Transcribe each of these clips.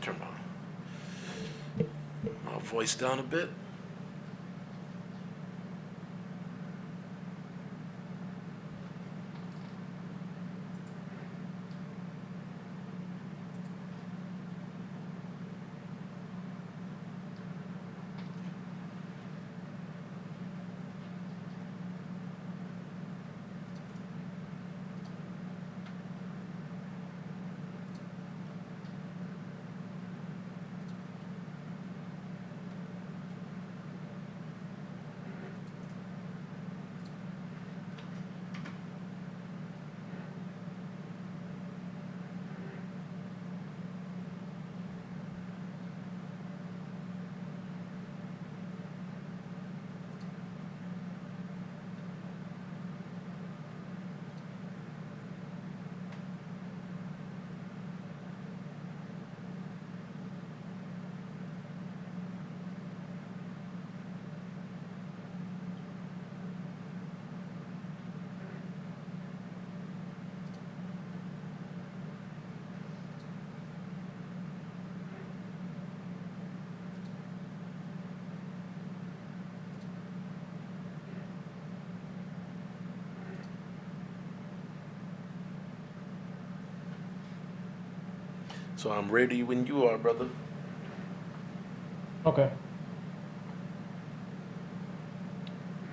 turn my voice down a bit. So I'm ready when you are, brother. Okay.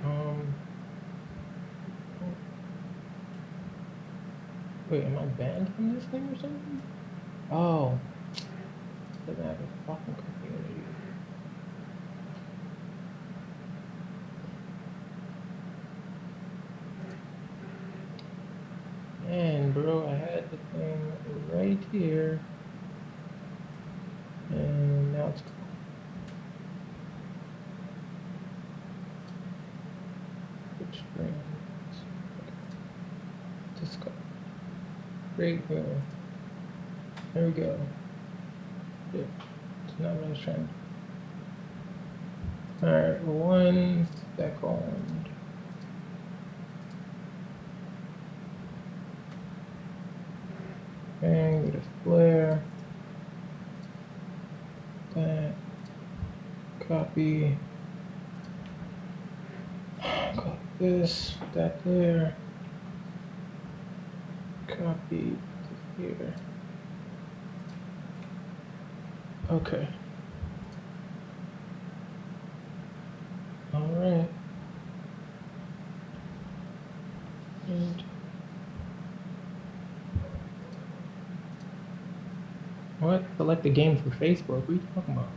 Um, wait, am I banned from this thing or something? Oh, doesn't have a fucking community. Man, bro, I had the thing right here, and now it's gone. Switch screens. Okay, Discord. Great, boom. There we go. Yeah, it's not what I was trying to do. All right, 1 second. And go to Flare. That. Copy. Copy this, that there. Copy to here. Okay. All right. And what? Select the game for Facebook. What are you talking about?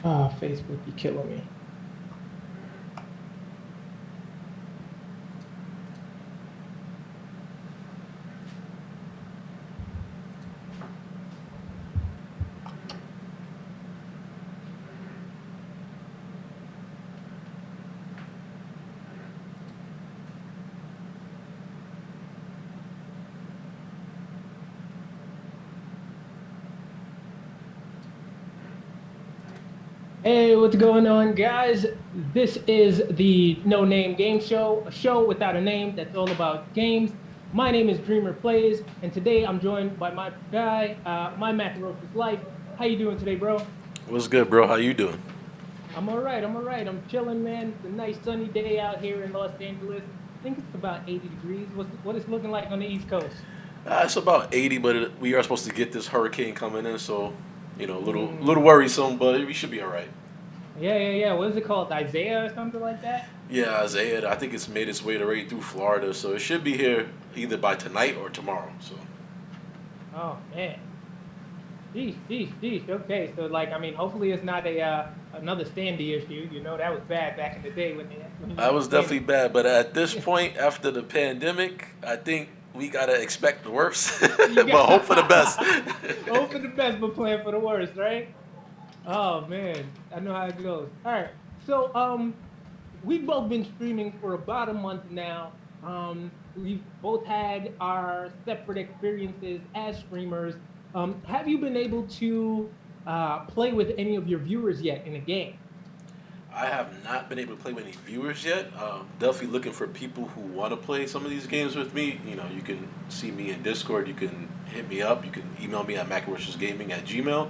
Ah, Facebook, you killing me. Hey, what's going on, guys? This is the No Name Game Show, a show without a name that's all about games. My name is Dreamer Plays, and today I'm joined by my guy, my Macarosis Life. How you doing today, bro? What's good, bro? How you doing? I'm all right. I'm all right. I'm chilling, man. It's a nice sunny day out here in Los Angeles. I think it's about 80 degrees. What it's looking like on the East Coast? It's about 80, but we are supposed to get this hurricane coming in, so little Mm, worrisome, but we should be all right. yeah. What is it called? Isaiah or something like that? Yeah, Isaiah, I think it's made its way to right through Florida, so it should be here either by tonight or tomorrow. So Oh man. Sheesh. Okay, so like, I mean, hopefully it's not a another Sandy issue. You know, that was bad back in the day when that was definitely Sandy. bad, but at this point, after the pandemic, I think we gotta expect the worst, You but hope for the best. got hope for the best, but plan for the worst, right? Oh man, I know how it goes. All right, so we've both been streaming for about a month now. We've both had our separate experiences as streamers. Have you been able to play with any of your viewers yet in a game? I have not been able to play with any viewers yet. Definitely looking for people who want to play some of these games with me. You know, you can see me in Discord. You can hit me up. You can email me at macaronisgaming at gmail.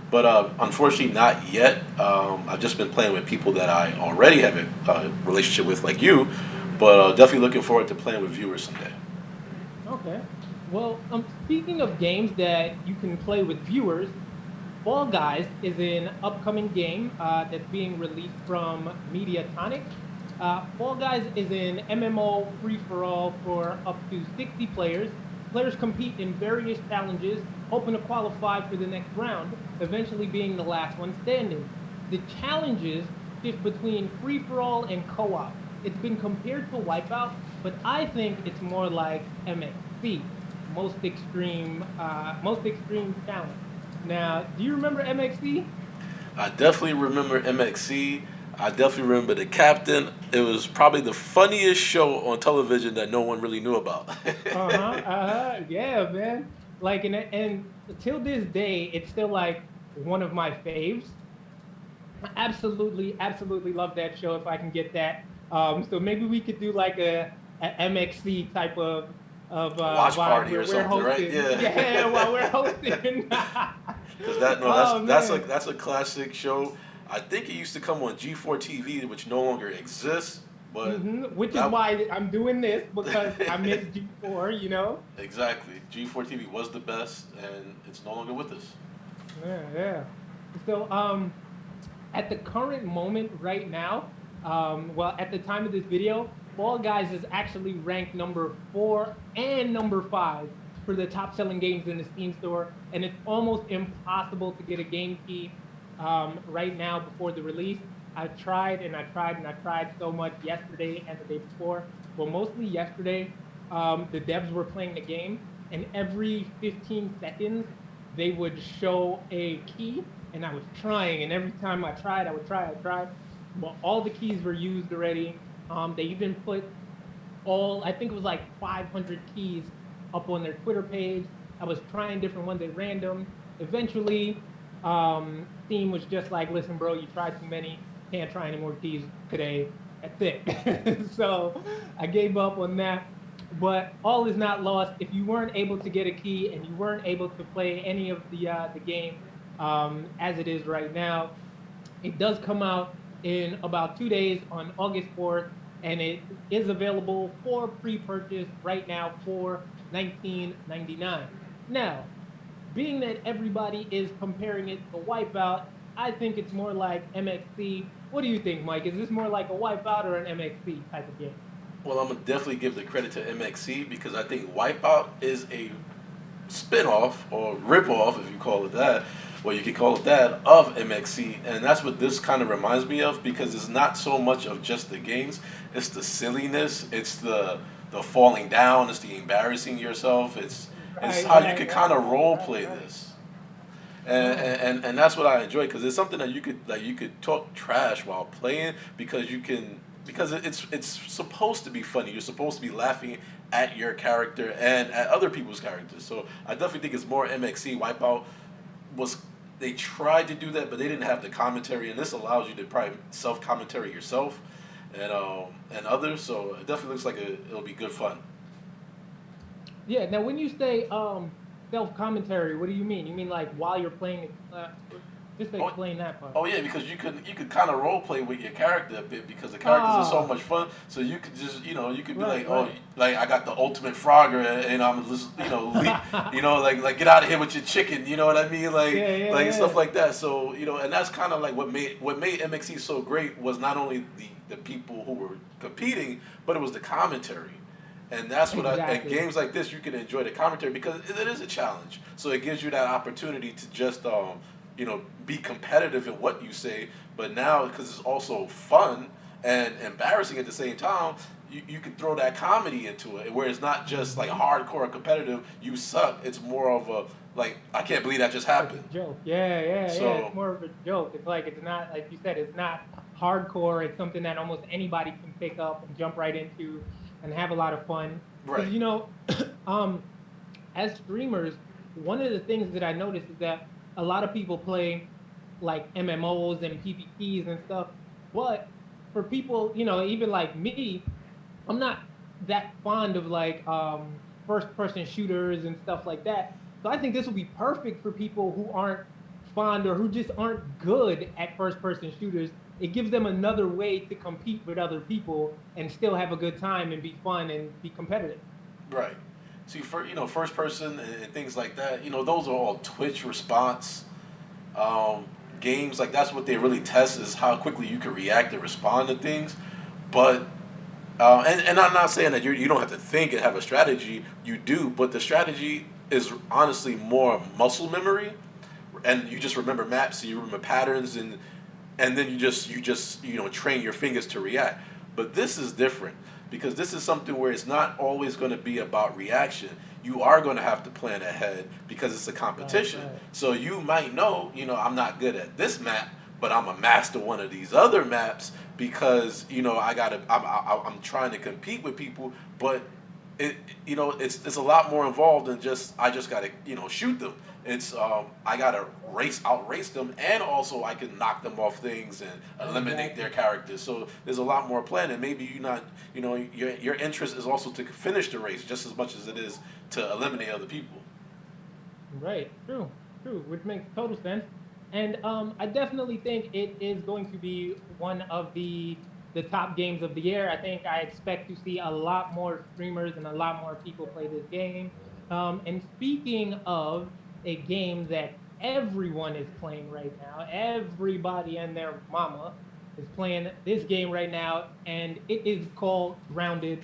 But unfortunately, not yet. I've just been playing with people that I already have a relationship with, like you. But definitely looking forward to playing with viewers someday. Okay. Well, speaking of games that you can play with viewers, Fall Guys is an upcoming game that's being released from Mediatonic. Fall Guys is an MMO free-for-all for up to 60 players. Players compete in various challenges, hoping to qualify for the next round, eventually being the last one standing. The challenges shift between free-for-all and co-op. It's been compared to Wipeout, but I think it's more like MXC, most extreme challenge. Now, do you remember MXC? I definitely remember MXC. I definitely remember the captain. It was probably the funniest show on television that no one really knew about. Yeah, man. Like, and till this day, it's still like one of my faves. I absolutely love that show if I can get that. So maybe we could do like a MXC type of Watch vibe party or where we're something, right? hosting. Yeah. Yeah, while we're hosting. Because that no, Oh man. that's a classic show. I think it used to come on G4 TV, which no longer exists. But Which is that why I'm doing this because I missed G4, you know? exactly G4 TV was the best, and it's no longer with us. Yeah. So, at the current moment right now, well, at the time of this video, Fall Guys is actually ranked number 4 and number 5 for the top selling games in the Steam store, and it's almost impossible to get a game key right now before the release. I tried and I tried and I tried so much yesterday and the day before. Well, mostly yesterday, the devs were playing the game, and every 15 seconds, they would show a key, and I was trying, and every time I tried, I tried. Well, all the keys were used already. They even put I think it was like 500 keys up on their Twitter page. I was trying different ones at random. Eventually, Steam was just like, listen, bro, you tried too many. Can't try any more keys today. That's it. So I gave up on that. But all is not lost. If you weren't able to get a key and you weren't able to play any of the game as it is right now, it does come out in about 2 days on August 4th, and it is available for pre-purchase right now for $19.99. Now, being that everybody is comparing it to Wipeout, I think it's more like MXC. What do you think, Mike? Is this more like a Wipeout or an MXC type of game? Well, I'm gonna definitely give the credit to MXC because I think Wipeout is a spin-off or rip-off, if you call it that, well, you could call it that, of MXC, and that's what this kind of reminds me of because it's not so much of just the games, it's the silliness, it's the falling down, it's the embarrassing yourself, it's how you could kind of role play this. And that's what I enjoy because it's something that you could talk trash while playing because you can because it's supposed to be funny. You're supposed to be laughing at your character and at other people's characters. So I definitely think it's more MXC. Wipeout was they tried to do that, but they didn't have the commentary, and this allows you to probably self commentary yourself and others. So it definitely looks like it'll be good fun. Yeah. Now, when you say self commentary, what do you mean? You mean like while you're playing it? Just Oh, explain that part. oh yeah, because you could kind of role play with your character a bit because the characters are so Ah, much fun. So you could just you could be like, right, oh, right. like I got the ultimate Frogger and I'm just like get out of here with your chicken. You know what I mean? Like stuff Yeah. like that. So and that's kind of like what made MXC so great was not only the people who were competing, but it was the commentary. And that's what and Exactly. games like this you can enjoy the commentary because it is a challenge. So it gives you that opportunity to just be competitive in what you say, but now because it's also fun and embarrassing at the same time, you can throw that comedy into it, where it's not just like Mhm. hardcore competitive. You suck. It's more of a like I can't believe that just Like happened. a joke. Yeah. It's So more of a joke. It's like it's not like you said. It's not hardcore. It's something that almost anybody can pick up and jump right into, and have a lot of fun. Because right, um, as streamers, one of the things that I noticed is that a lot of people play like MMOs and PvPs and stuff, but for people, even like me, I'm not that fond of like first person shooters and stuff like that. So I think this will be perfect for people who aren't fond or who just aren't good at first person shooters. It gives them another way to compete with other people and still have a good time and be fun and be competitive. Right. See, first person and things like that. Those are all Twitch response um, games. Like that's what they really test is how quickly you can react and respond to things. But and I'm not saying that you don't have to think and have a strategy. You do, but the strategy is honestly more muscle memory, and you just remember maps, so you remember patterns, and then you just train your fingers to react. But this is different because this is something where it's not always going to be about reaction. You are going to have to plan ahead because it's a competition. Right. So you might know, I'm not good at this map, but I'm a master one of these other maps because I'm trying to compete with people, but it's a lot more involved than just I just gotta shoot them. It's I gotta outrace them, and also I can knock them off things and eliminate their characters. So there's a lot more planning. Maybe you not your interest is also to finish the race just as much as it is to eliminate other people. Right. True, which makes total sense. And I definitely think it is going to be one of the top games of the year. I think I expect to see a lot more streamers and a lot more people play this game. And speaking of a game that everyone is playing right now, everybody and their mama is playing this game right now, and it is called Grounded.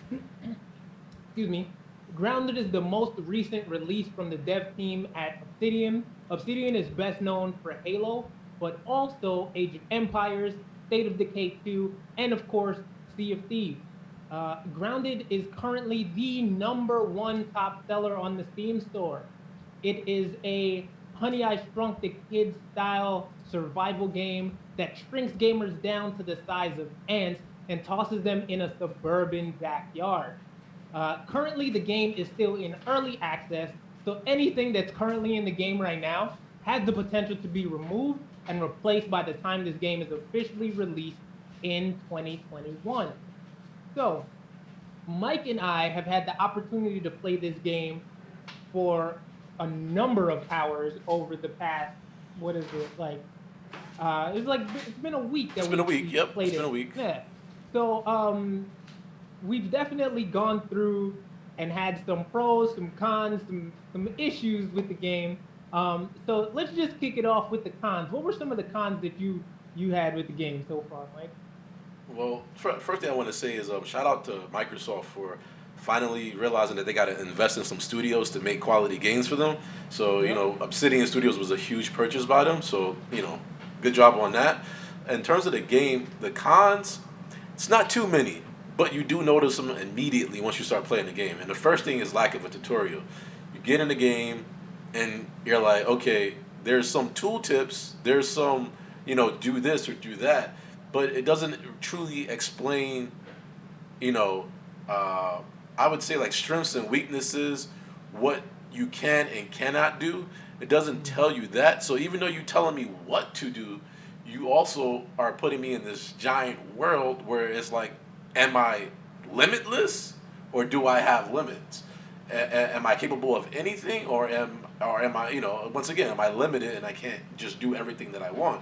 Excuse me. Grounded is the most recent release from the dev team at Obsidian. Obsidian is best known for Halo, but also Age of Empires, State of Decay 2, and of course, Sea of Thieves. Grounded is currently the #1 top seller on the Steam store. It is a Honey I Shrunk the Kids style survival game that shrinks gamers down to the size of ants and tosses them in a suburban backyard. Currently, the game is still in early access, so anything that's currently in the game right now has the potential to be removed and replaced by the time this game is officially released in 2021. So, Mike and I have had the opportunity to play this game for a number of hours over the past, what is it, like, it's been a week that It's been a week. we Yep, played it's been it. a week. Yeah. So, we've definitely gone through and had some pros, some cons, some issues with the game. So let's just kick it off with the cons. What were some of the cons that you had with the game so far, Mike? Well, first thing I want to say is shout out to Microsoft for finally realizing that they got to invest in some studios to make quality games for them. So, Yep. Obsidian Studios was a huge purchase by them. So, good job on that. In terms of the game, the cons, it's not too many, but you do notice them immediately once you start playing the game. And the first thing is lack of a tutorial. You get in the game and you're like, okay, there's some tooltips, there's some, do this or do that, but it doesn't truly explain, you know, I would say like strengths and weaknesses, what you can and cannot do. It doesn't tell you that. So even though you're telling me what to do, you also are putting me in this giant world where it's like, am I limitless or do I have limits? Am I capable of anything or am I, once again, am I limited and I can't just do everything that I want?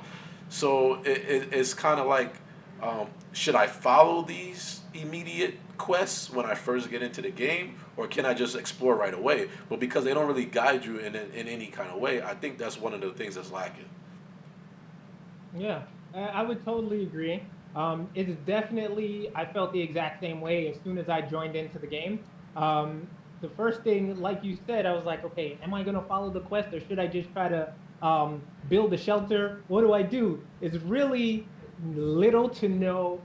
So it's kind of like, should I follow these immediate quests when I first get into the game, or can I just explore right away? But because they don't really guide you in any kind of way, I think that's one of the things that's lacking. Yeah, I would totally agree. It's definitely, I felt the exact same way as soon as I joined into the game. The first thing, like you said, I was like, okay, am I going to follow the quest or should I just try to build a shelter? What do I do? It's really little to no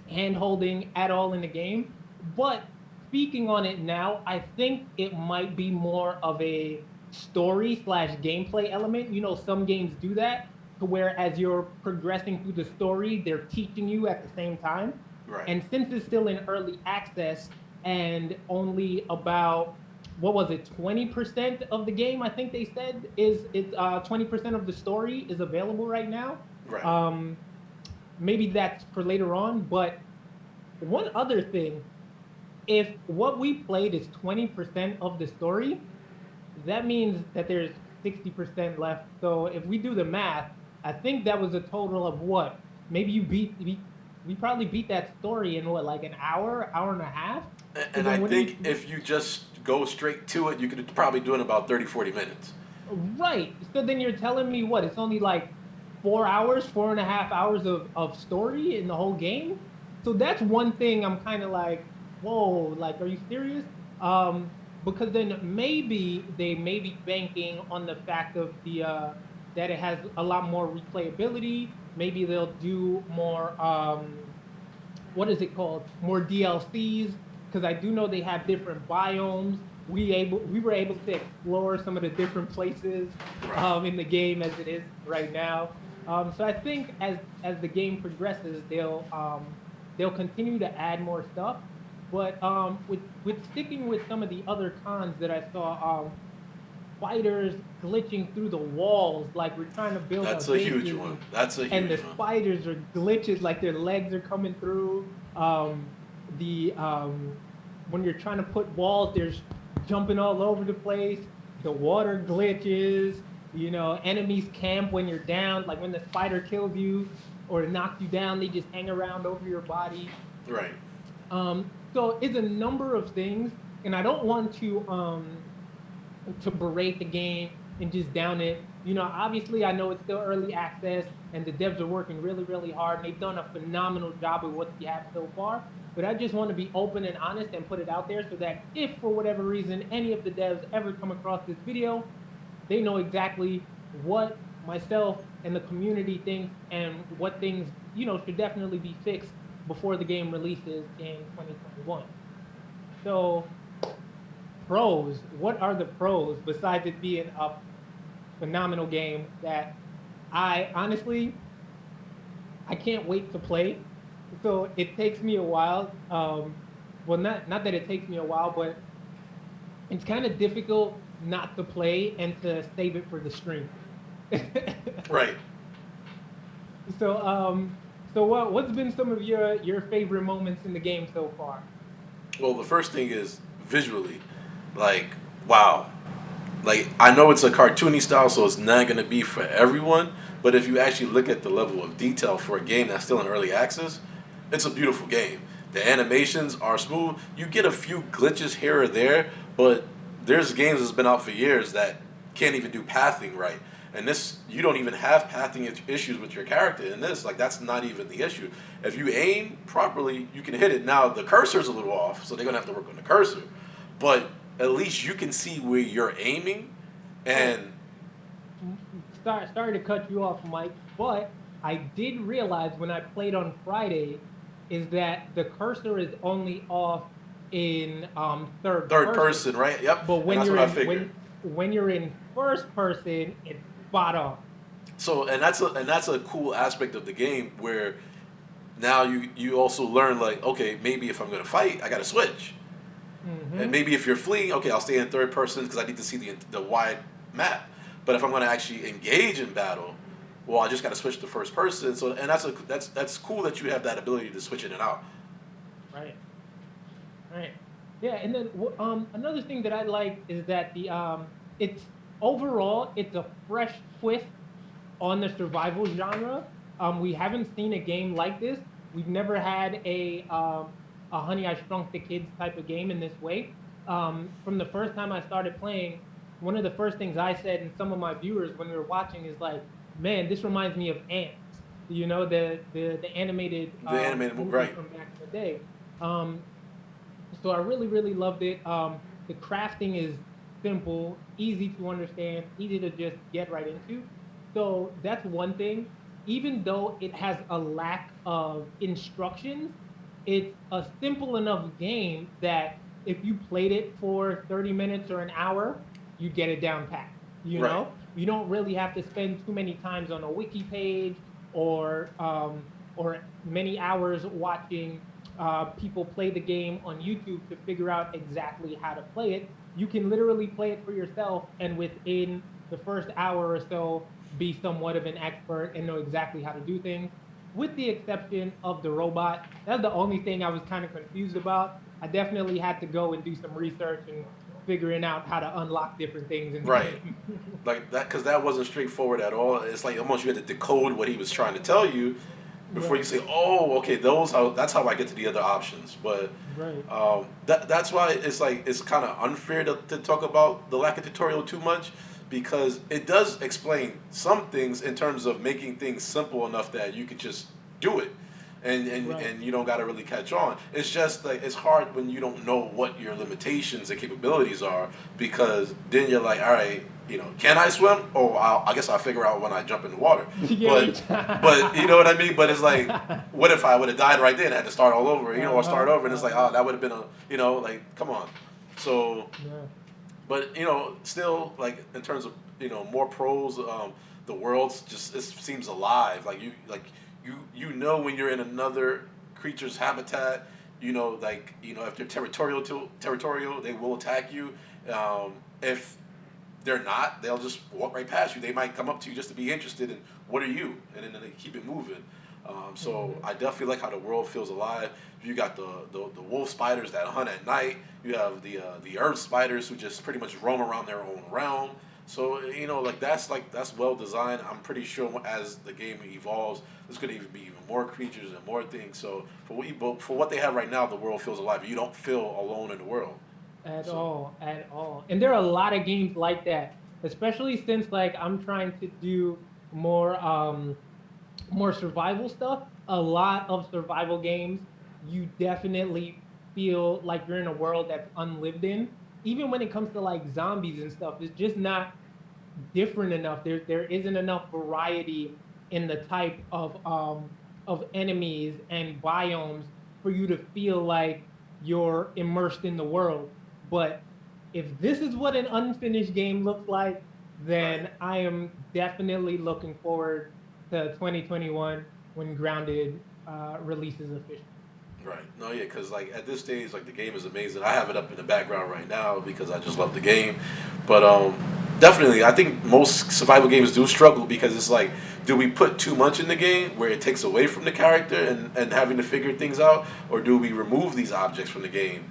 hand holding at all in the game. But speaking on it now, I think it might be more of a story slash gameplay element. Some games do that to where as you're progressing through the story, they're teaching you at the same time. Right. And since it's still in early access and only about what was it, 20% of the game, I think they said, is it 20% of the story is available right now. Right. Um, maybe that's for later on, but one other thing, if what we played is 20% of the story, that means that there's 60% left. So if we do the math, I think that was a total of what? Maybe we probably beat that story in what, like an hour, hour and a half? So And I then what do think you, if you just go straight to it, you could probably do it in about 30, 40 minutes. right. So then you're telling me what? It's only like 4 hours, 4.5 hours of story in the whole game. So that's one thing I'm kind of like, whoa, like, are you serious? Because then maybe they may be banking on the fact of the that it has a lot more replayability. Maybe they'll do more what is it called? More DLCs, because I do know they have different biomes. We were able to explore some of the different places Right. in the game as it is right now. So I think as the game progresses, they'll continue to add more stuff. But with sticking with some of the other cons that I saw, spiders glitching through the walls, like we're trying to build our That's a huge bases, one. That's a and huge the one. spiders are glitches, like their legs are coming through. The When you're trying to put walls, there's jumping all over the place. The water glitches. Enemies camp when you're down. Like when the spider kills you or knocks you down, they just hang around over your body. Right. So it's a number of things, and I don't want to berate the game and just down it. Obviously, I know it's still early access, and the devs are working really, really hard, and they've done a phenomenal job with what you have so far. But I just want to be open and honest and put it out there so that if, for whatever reason, any of the devs ever come across this video, they know exactly what myself and the community think and what things should definitely be fixed before the game releases in 2021. So, pros, what are the pros besides it being a phenomenal game that I honestly I can't wait to play? So it takes me a while. Well, not that it takes me a while, but it's kind of difficult not to play and to save it for the stream. Right. So what's been some of your favorite moments in the game so far? Well, the first thing is visually, like, wow. Like, I know it's a cartoony style, so it's not going to be for everyone. But if you actually look at the level of detail for a game that's still in early access, it's a beautiful game. The animations are smooth. You get a few glitches here or there, but there's games that's been out for years that can't even do pathing right. And this, you don't even have pathing issues with your character in this. Like, that's not even the issue. If you aim properly, you can hit it. Now, the cursor's a little off, so they're going to have to work on the cursor. But at least you can see where you're aiming. And Sorry to cut you off, Mike, but I did realize when I played on Friday is that the cursor is only off in third third person, person, right? Yep. but And that's what I figured. when you're in first person, it's spot on. So, and that's a cool aspect of the game where now you also learn, like, okay, maybe if I'm going to fight, I got to switch. And Hmm. maybe if you're fleeing, okay, I'll stay in third person because I need to see the wide map. But if I'm going to actually engage in battle, well, I just got to switch to first person. So, and that's cool that you have that ability to switch in and out. Right. Right. Yeah, and then another thing that I like is that it's overall it's a fresh twist on the survival genre. We haven't seen a game like this. We've never had a Honey I Shrunk the Kids type of game in this way. From the first time I started playing, one of the first things I said, and some of my viewers when we were watching, is like, "Man, this reminds me of Ants." The animated The animated movie, movie right? from back in the day. Um, so I really, really loved it. The crafting is simple, easy to understand, easy to just get right into. So that's one thing. Even though it has a lack of instructions, it's a simple enough game that if you played it for 30 minutes or an hour, you get it down pat. Right. You don't really have to spend too many times on a wiki page or many hours watching people play the game on YouTube to figure out exactly how to play it. You can literally play it for yourself, and within the first hour or so, be somewhat of an expert and know exactly how to do things. With the exception of the robot, that's the only thing I was kind of confused about. I definitely had to go and do some research and figuring out how to unlock different things in the Right. game. Like that, because that wasn't straightforward at all. It's like almost you had to decode what he was trying to tell you before you Right, say, "Oh, okay, that's how I get to the other options." But right, that's why it's like it's kind of unfair to talk about the lack of tutorial too much because it does explain some things in terms of making things simple enough that you could just do it. right. And you don't got to really catch on. It's just like it's hard when you don't know what your limitations and capabilities are because then you're like, all right, can I swim? Oh, I guess I'll figure out when I jump in the water. Yeah. But you know what I mean. But it's like, what if I would have died right then? I had to start all over, or start over, and it's like, oh, that would have been like, come on. So, Yeah. but still, like in terms of more pros, the world just it seems alive. You know when you're in another creature's habitat. If they're territorial, they will attack you. If they're not, they'll just walk right past you. They might come up to you just to be interested in what are you, and then they keep it moving. So I definitely like how the world feels alive. You got the wolf spiders that hunt at night. You have the earth spiders who just pretty much roam around their own realm. So that's well designed. I'm pretty sure as the game evolves, there's going to even be even more creatures and more things. So for what they have right now, the world feels alive. You don't feel alone in the world. At So all, at all. And there are a lot of games like that, especially since like I'm trying to do more survival stuff. A lot of survival games, you definitely feel like you're in a world that's unlived in. Even when it comes to like zombies and stuff, it's just not different enough. There isn't enough variety in the type of enemies and biomes for you to feel like you're immersed in the world. But if this is what an unfinished game looks like, right. then I am definitely looking forward to 2021 when Grounded releases officially. Right. No, yeah, because like at this stage, like the game is amazing. I have it up in the background right now because I just love the game. But definitely, I think most survival games do struggle because it's like, do we put too much in the game where it takes away from the character and having to figure things out, or do we remove these objects from the game?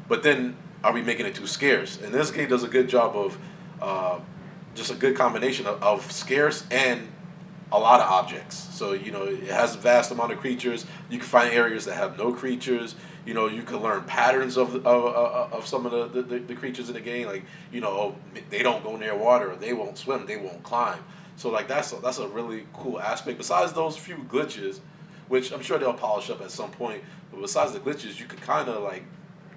But then, are we making it too scarce? And this game does a good job of uh, just a good combination of scarce and a lot of objects. So it has a vast amount of creatures. You can find areas that have no creatures. You can learn patterns of some of the creatures in the game. Like they don't go near water, or they won't swim, they won't climb. So like that's a really cool aspect. Besides those few glitches, which I'm sure they'll polish up at some point. But besides the glitches, you could kind of like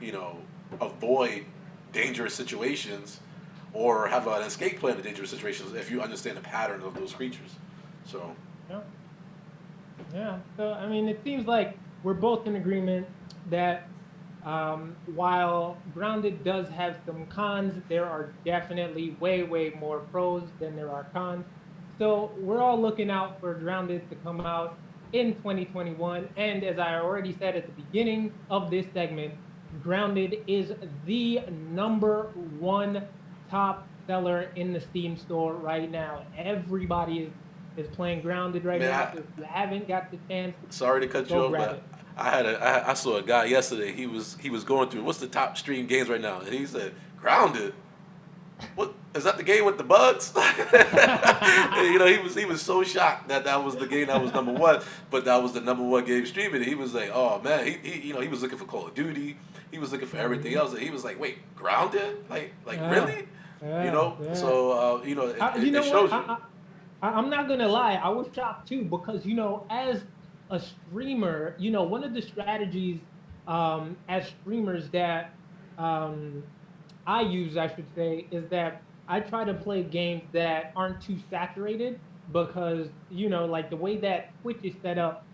you know avoid dangerous situations or have an escape plan to dangerous situations if you understand the pattern of those creatures. So, Yeah. Yeah. So I mean, it seems like we're both in agreement that while Grounded does have some cons, there are definitely way more pros than there are cons. So we're all looking out for Grounded to come out in 2021. And as I already said at the beginning of this segment, Grounded is the number one top seller in the Steam store right now. Everybody is playing Grounded right man, now. So if you haven't got the chance, sorry to cut you go off, grab but it. I saw a guy yesterday. He was going through what's the top stream games right now, and he said Grounded. What is that? The game with the bugs? And, he was so shocked that was the game that was number one, but that was the number one game streaming. He was like, oh man, he was looking for Call of Duty. He was looking for everything Mhm. else. And he was like, wait, Grounded? Like Yeah, really? yeah. So You it know what? shows you. I'm not gonna lie. I was shocked too because as a streamer, one of the strategies as streamers that um, I use, I should say, is that I try to play games that aren't too saturated because like the way that Twitch is set up,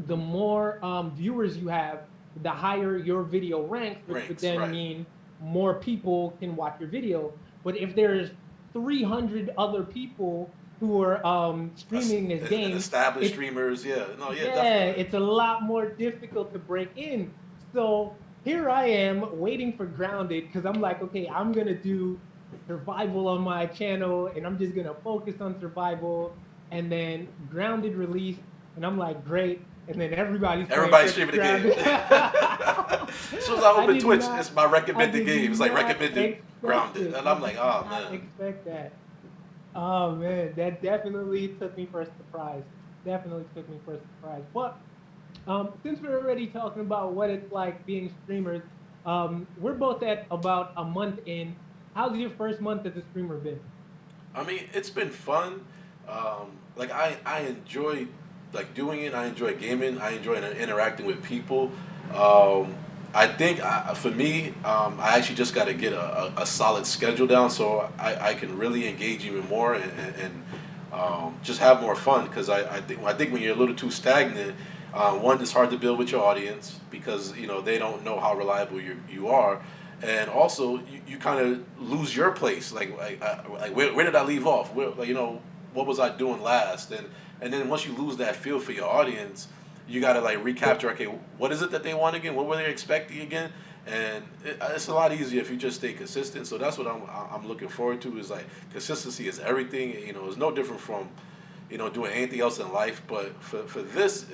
the more viewers you have, the higher your video ranks, which would Ranks, then right? mean more people can watch your video. But if there's 300 other people who are streaming this And game, established it's streamers, yeah, no, yeah, yeah, definitely. it's a lot more difficult to break in. So here I am waiting for Grounded because I'm like, okay, I'm gonna do survival on my channel and I'm just gonna focus on survival. And then Grounded released, and I'm like, great. And then everybody's playing Everybody's streaming the game. Grounded. As soon as I I open did Twitch, not, it's my I recommended did game. It's like not recommended expect Grounded, it. and I I'm like, did oh not man. expect that. Oh man, that definitely took me for a surprise. Definitely took me for a surprise. But since we're already talking about what it's like being streamers, we're both at about a month in. How's your first month as a streamer been? I mean, it's been fun. Like I enjoy like doing it. I enjoy gaming. I enjoy interacting with people. Um, I think for me, I actually just got to get a solid schedule down so I can really engage even more and just have more fun. Because I think when you're a little too stagnant, one, it's hard to build with your audience because they don't know how reliable you are, and also you kind of lose your place. Like where did I leave off? What was I doing last? And then once you lose that feel for your audience, you got to like recapture. Okay, what is it that they want again? What were they expecting again? And it's a lot easier if you just stay consistent. So that's what I'm looking forward to. Is like consistency is everything. It's no different from doing anything else in life. But for this,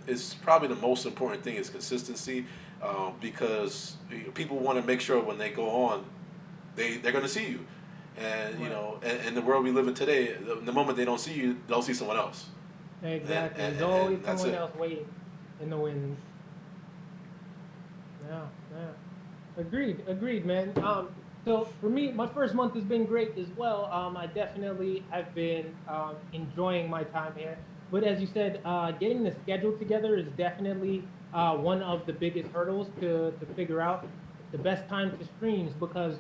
it's probably the most important thing is consistency, because people want to make sure when they go on, they're going to see you, and Right. and the world we live in today, the moment they don't see you, they'll see someone else, and Exactly. and, There's and, always and that's someone it. else waiting in the wings. Yeah, yeah. Agreed, agreed, man. So for me, my first month has been great as well. I definitely have been enjoying my time here. But as you said, getting the schedule together is definitely one of the biggest hurdles to figure out the best time to streams because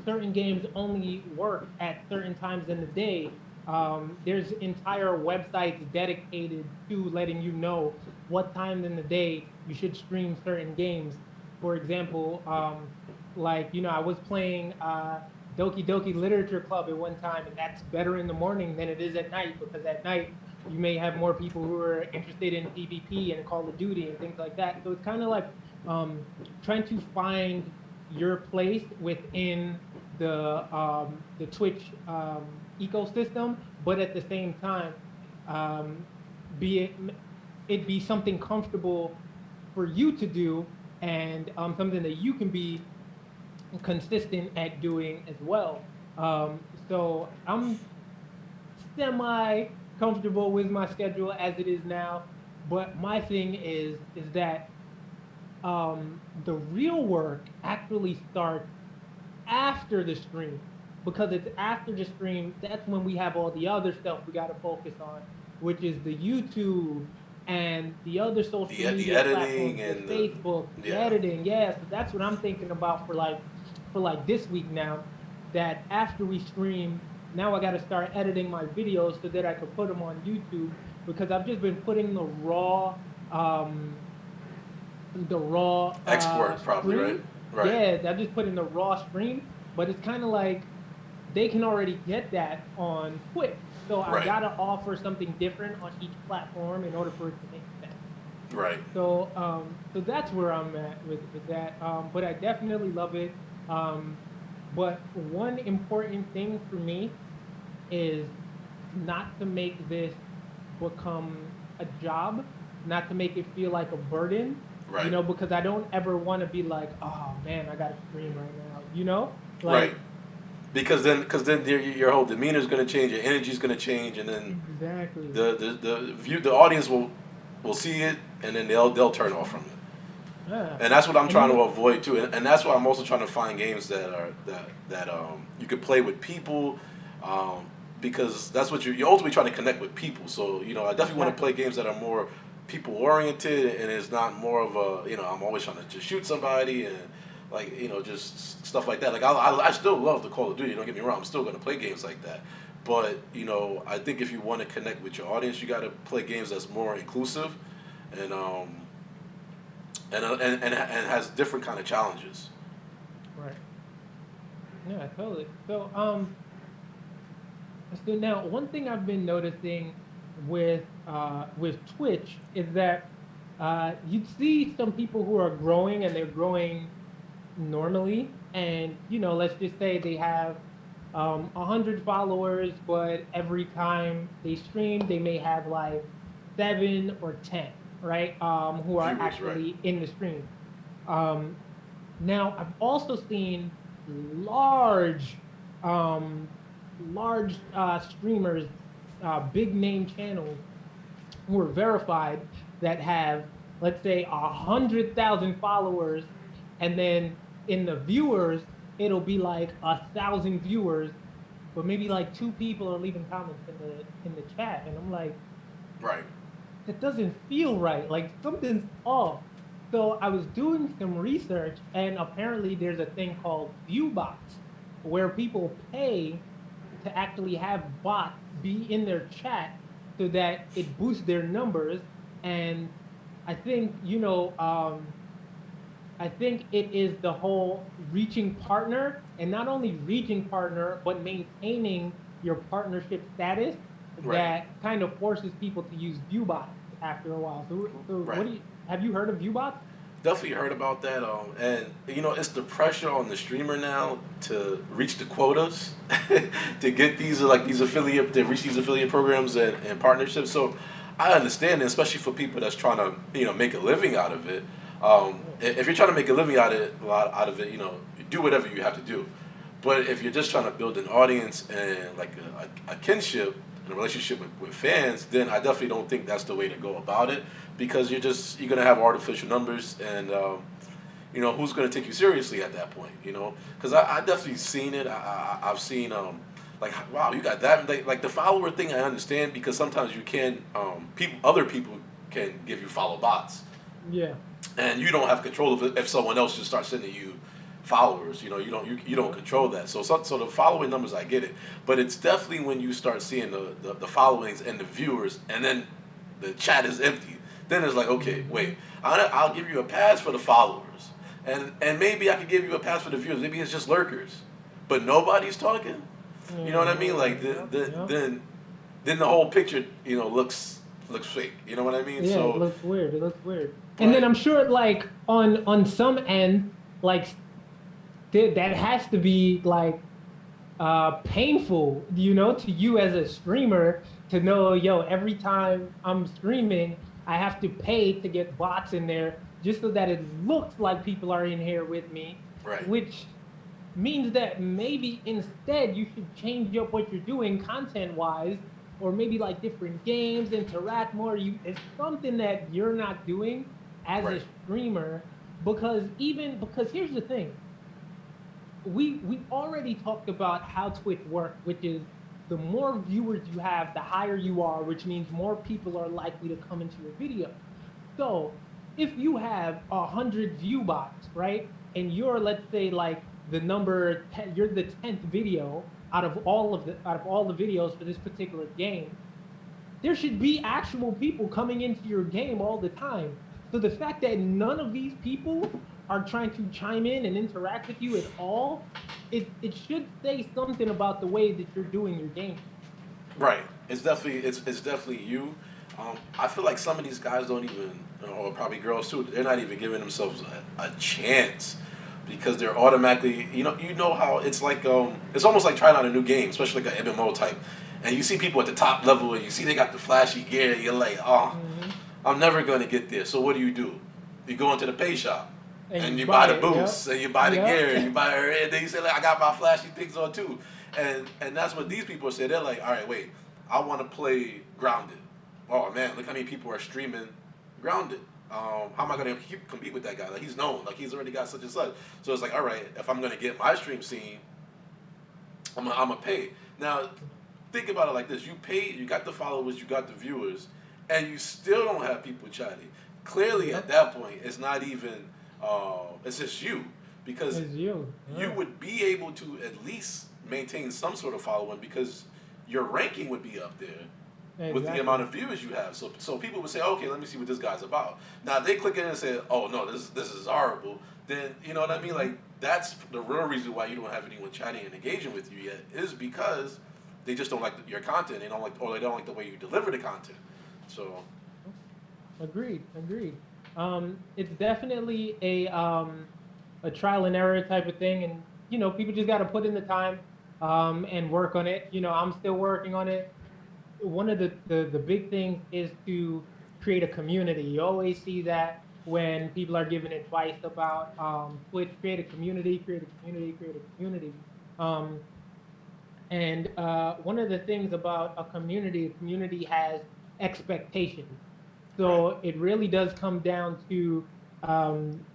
certain games only work at certain times in the day. There's entire websites dedicated to letting you know what time in the day you should stream certain games. For example, I was playing Doki Doki Literature Club at one time, and that's better in the morning than it is at night because at night you may have more people who are interested in PvP and Call of Duty and things like that. So it's kind of like trying to find your place within the Twitch ecosystem, but at the same time, um, be it be something comfortable for you to do and something that you can be consistent at doing as well. So I'm semi comfortable with my schedule as it is now, but my thing is that the real work actually starts after the stream because it's after the stream that's when we have all the other stuff we got to focus on, which is the YouTube and the other social The media editing platforms, the and Facebook, the yeah. editing. Yeah, so that's what I'm thinking about for like this week now. That after we stream, now I got to start editing my videos so that I could put them on YouTube because I've just been putting um, the raw Export probably, right? stream. Right. Yeah, I just put in the raw stream, but it's kind of like they can already get that on Twitch. So I Right. gotta offer something different on each platform in order for it to make sense. Right. So that's where I'm at with that. But I definitely love it. Um, but one important thing for me is not to make this become a job, not to make it feel like a burden, Right. because I don't ever want to be like, oh man, I got to stream right now, Right. like Because then your whole demeanor is going to change, your energy is going to change, and then exactly. the audience will see it, and then they'll turn off from it. Yeah. And that's what I'm And trying to avoid too, and that's why I'm also trying to find games that you could play with people, because that's what you're ultimately trying to connect with people. So I definitely want to exactly. play games that are more people oriented, and it's not more of a I'm always trying to just shoot somebody and like just stuff like that. Like I still love the Call of Duty. Don't get me wrong, I'm still going to play games like that. But I think if you want to connect with your audience, you got to play games that's more inclusive, and and has different kind of challenges. Right. Yeah, totally. So So now, one thing I've been noticing with Twitch is that you'd see some people who are growing and they're growing normally, and let's just say they have 100 followers, but every time they stream, they may have like 7 or 10, right? Who are Viewers, right? actually in the stream. Um, Now, I've also seen large, um, large streamers, big name channels who are verified that have, let's say, 100,000 followers, and then in the viewers, it'll be like 1,000 viewers, but maybe like two people are leaving comments in the chat, and I'm like, Right. that doesn't feel right. Like something's off. So I was doing some research, and apparently there's a thing called view bots where people pay to actually have bots be in their chat so that it boosts their numbers. And I think, I think it is the whole reaching partner, and not only reaching partner, but maintaining your partnership status Right. that kind of forces people to use ViewBots after a while. So what Right. do you have you heard of ViewBots? Definitely heard about that. And it's the pressure on the streamer now to reach the quotas, to get these affiliate, to reach these affiliate programs and partnerships. So I understand it, especially for people that's trying to make a living out of it. If you're trying to make a living out of it, you do whatever you have to do. But if you're just trying to build an audience and like a kinship and a relationship with fans, then I definitely don't think that's the way to go about it, because you're gonna have artificial numbers, and who's gonna take you seriously at that point? Because I definitely seen it. I've seen like, wow, you got that, like the follower thing. I understand, because sometimes you can other people can give you follow bots, Yeah. and you don't have control of it if someone else just starts sending you followers. You don't control that. So the following numbers, I get it, but it's definitely when you start seeing the followings and the viewers, and then the chat is empty. Then it's like, okay, wait, I'll give you a pass for the followers, and maybe I could give you a pass for the viewers. Maybe it's just lurkers, but nobody's talking. You know what I mean? Like Yeah. then the whole picture looks fake. You know what I mean? Yeah, it So, looks weird. It looks weird. And then but I'm sure, like on some end, like that has to be like painful, to you as a streamer to know, yo, every time I'm streaming, I have to pay to get bots in there just so that it looks like people are in here with me, right. which means that maybe instead you should change up what you're doing content wise, or maybe like different games, interact more. It's something that you're not doing as a Right. streamer, because here's the thing, we already talked about how Twitch works, which is the more viewers you have, the higher you are, which means more people are likely to come into your video. So if you have 100 view bots, right, and you're, let's say, like the number 10, you're the 10th video out of all the videos for this particular game, there should be actual people coming into your game all the time. So the fact that none of these people are trying to chime in and interact with you at all, it should say something about the way that you're doing your game. Right. It's definitely you. I feel like some of these guys don't even, or probably girls too. They're not even giving themselves a chance, because they're automatically, you know how it's like. It's almost like trying out a new game, especially like an MMO type. And you see people at the top level, and you see they got the flashy gear. And you're like, oh, Hmm. I'm never gonna get there. So what do? You go into the pay shop, And and you you buy buy the it. boots, Yep. and you buy the gear, and you Yep. buy her, and then you say, like, I got my flashy things on too. And that's what these people say. They're like, all right, wait, I want to play Grounded. Oh man, look how many people are streaming Grounded. How am I gonna compete with that guy? Like, he's known, like he's already got such and such. So it's like, all right, if I'm gonna get my stream seen, I'm gonna pay. Now, think about it like this: you paid, you got the followers, you got the viewers, and you still don't have people chatting. Clearly, at Yep. that point, it's not even. It's just you, because It's you. you Yeah. would be able to at least maintain some sort of following, because your ranking would be up there with the amount Exactly. of viewers you have. So people would say, okay, let me see what this guy's about. Now if they click in and say, oh no, this is horrible, then you know what I mean. Hmm. Like, that's the real reason why you don't have anyone chatting and engaging with you yet, is because They just don't like your content. They don't like, or they don't like the way you deliver the content. So Agreed, agreed. It's definitely a trial and error type of thing, and people just got to put in the time and work on it. I'm still working on it. One of the big things is to create a community. You always see that when people are giving advice about Twitch, create a community, create a community, create a community. Um, and one of the things about a community has expectations. right, So it really does come down to um,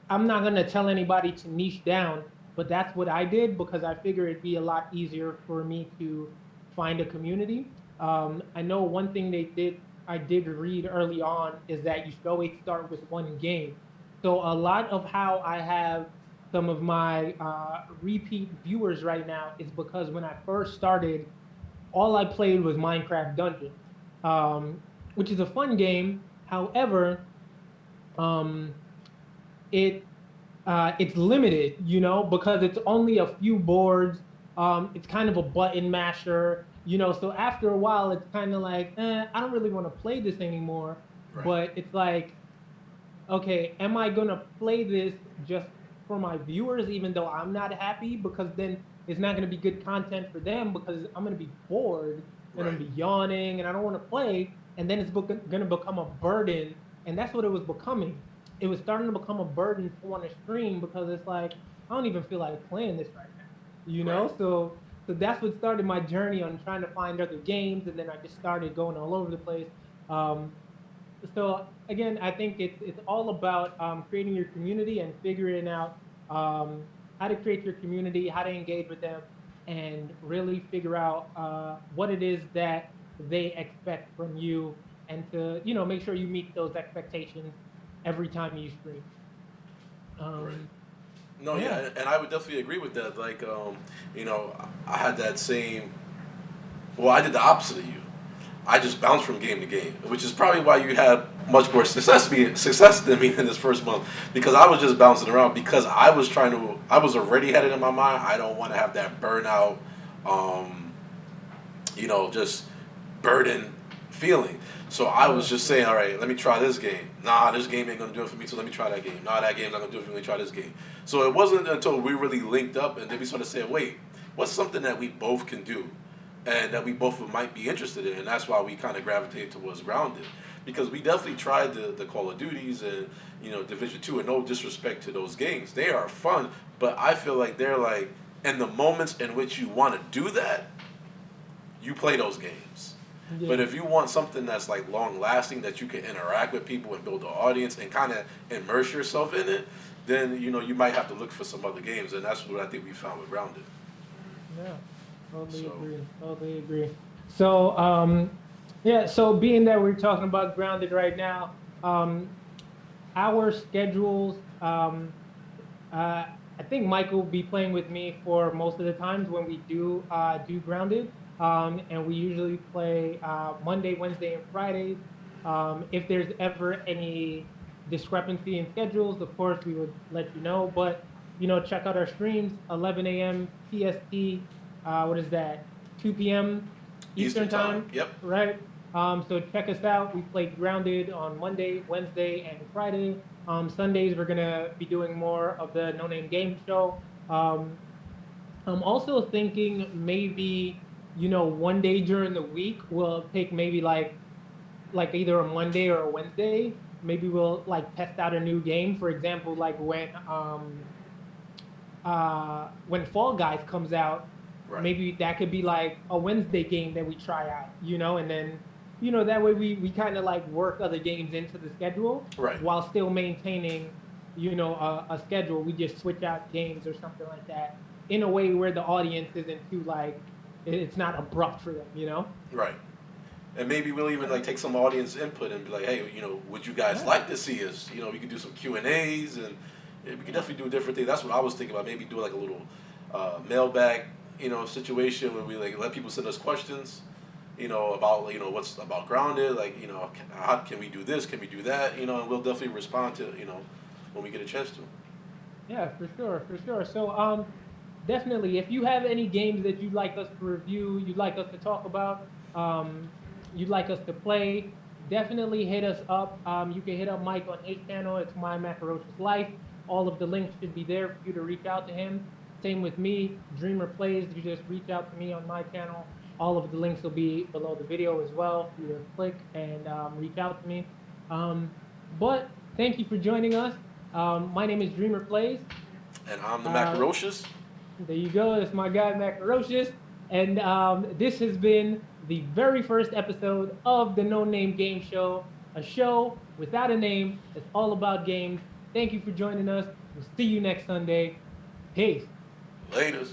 I'm not going to tell anybody to niche down, but that's what I did because I figured it'd be a lot easier for me to find a community. I know one thing I did read early on is that you should always start with one game. So a lot of how I have some of my repeat viewers right now is because when I first started, all I played was Minecraft Dungeons, which is a fun game. However, um, it it's limited, because it's only a few boards. It's kind of a button masher, So after a while, it's kind of like, I don't really want to play this anymore. right, But it's like, okay, am I gonna play this just for my viewers, even though I'm not happy? Because then it's not gonna be good content for them because I'm gonna be bored and I'm right, gonna be yawning and I don't want to play. And then it's gonna become a burden, and that's what it was becoming. It was starting to become a burden to want to stream because it's like I don't even feel like playing this right now, right. So that's what started my journey on trying to find other games, and then I just started going all over the place. Um, so again, I think it's all about creating your community and figuring out how to create your community, how to engage with them, and really figure out what it is that they expect from you, and to make sure you meet those expectations every time you stream. Right. Um, No, yeah, yeah, and I would definitely agree with that. Like, I had that same. Well, I did the opposite of you. I just bounced from game to game, which is probably why you had much more success than me in this first month, because I was just bouncing around because I was trying to. I was already had it in my mind. I don't want to have that burnout. Um, just burden feeling. So I was yeah, just saying, all right, let me try this game. Nah, this game ain't gonna do it for me, so let me try that game. Nah, that game's not gonna do it for me. Let me try this game. So it wasn't until we really linked up and then we started saying, wait, what's something that we both can do, and that we both might be interested in, and that's why we kind of gravitated towards Grounded, because we definitely tried the Call of Duties and Division Two, and no disrespect to those games, they are fun, but I feel like they're like in the moments in which you want to do that, you play those games. But yeah. if you want something that's like long lasting, that you can interact with people and build an audience and kind of immerse yourself in it, then you might have to look for some other games, and that's what I think we found with Grounded. Yeah, totally So agree. Totally agree. So, yeah. So, being that we're talking about grounded right now, our schedules. I think Michael will be playing with me for most of the times when we do grounded. And we usually play Monday, Wednesday, and Fridays. If there's ever any discrepancy in schedules, of course we would let you know. But check out our streams, 11 a.m. PST. What is that? 2 p.m. Eastern Eastern time. time, Yep. right? So check us out. We play Grounded on Monday, Wednesday, and Friday. Sundays we're gonna be doing more of the No Name Game Show. I'm also thinking maybe one day during the week we'll take maybe like either a Monday or a Wednesday. Maybe we'll like test out a new game. For example, like when Fall Guys comes out, Right. maybe that could be like a Wednesday game that we try out, and then that way we kind of like work other games into the schedule Right. while still maintaining a schedule. We just switch out games or something like that in a way where the audience isn't too like it's not abrupt for them. Right. And maybe we'll even like take some audience input and be like, hey, would you guys Yeah, like to see us? We could do some Q&As, and yeah, we could definitely do a different thing. That's what I was thinking about. Maybe do like a little mailbag, situation where we like let people send us questions, about what's about Grounded, like how can we do this, can we do that, and we'll definitely respond to when we get a chance to. yeah, for sure, for sure. So definitely, if you have any games that you'd like us to review, you'd like us to talk about, you'd like us to play, definitely hit us up. You can hit up Mike on his channel. It's My Macarosis Life. All of the links should be there for you to reach out to him. Same with me, Dreamer Plays. You just reach out to me on my channel. All of the links will be below the video as well. You just click and reach out to me. But thank you for joining us. My name is Dreamer Plays. And I'm the Macarocious. There you go. It's my guy Macarocious. And this has been the very first episode of the No Name Game Show, a show without a name. It's all about games. Thank you for joining us. We'll see you next Sunday. Peace. Laters.